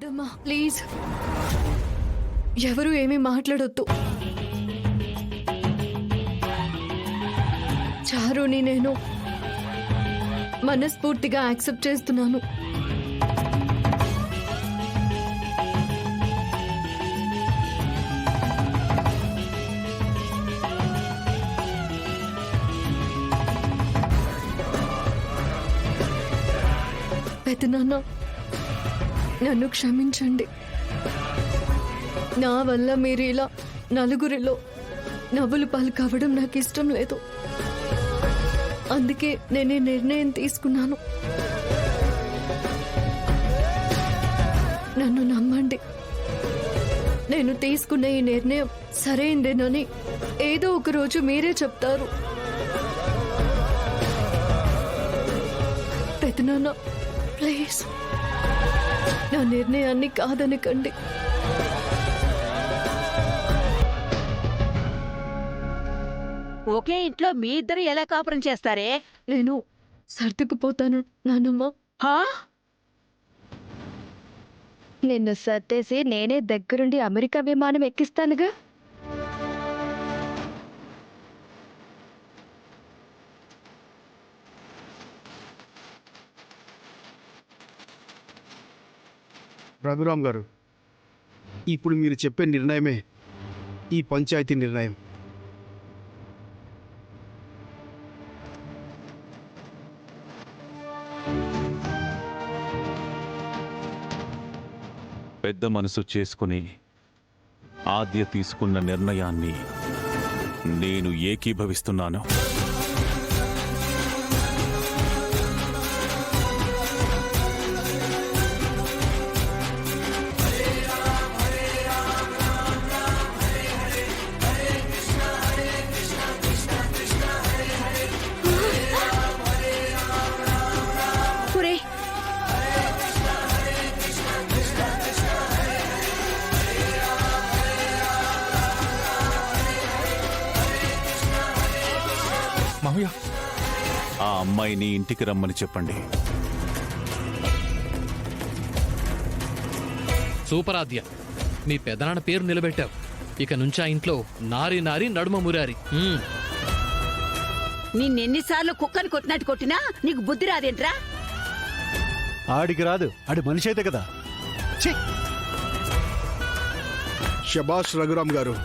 పెద్దమ్మా ప్లీజ్ ఎవరు ఏమీ మాట్లాడొద్దు. చారుని నేను మనస్ఫూర్తిగా యాక్సెప్ట్ చేస్తున్నాను. పెద్దనాన్న నన్ను క్షమించండి. నా వల్ల మీరు ఇలా నలుగురిలో నవ్వులు పాలు కావడం నాకు ఇష్టం లేదు. అందుకే నేను ఈ నిర్ణయం తీసుకున్నాను. నన్ను నమ్మండి. నేను తీసుకున్న ఈ నిర్ణయం సరైందేనని ఏదో ఒక రోజు మీరే చెప్తారు. పెద్దనాన్న ప్లీజ్ నా నిర్ణయాన్ని కాదనకండి. ఒకే ఇంట్లో మీ ఇద్దరు ఎలా కాపురం చేస్తారే? నేను సర్దుకుపోతాను నాన్నమ్మ. నిన్ను సర్దేసి నేనే దగ్గరుండి అమెరికా విమానం ఎక్కిస్తానుగా. రఘురామ్ గారు, ఇప్పుడు మీరు చెప్పే నిర్ణయమే ఈ పంచాయతీ నిర్ణయం. పెద్ద మనసు చేసుకుని ఆద్య తీసుకున్న నిర్ణయాన్ని నేను ఏకీభవిస్తున్నాను. ఆ అమ్మాయిని ఇంటికి రమ్మని చెప్పండి. సూపర్ ఆద్య, మీ పెదనాన్న పేరు నిలబెట్టావు. ఇక నుంచి ఆ ఇంట్లో నారి నారి నడుమ మురారి. నిన్నెన్నిసార్లు కుక్కని కొట్టినట్టు కొట్టినా నీకు బుద్ధి రాదేంట్రా? ఆడికి రాదు, ఆడి మనిషి అయితే కదా. శబాష్ రఘురామ్ గారు.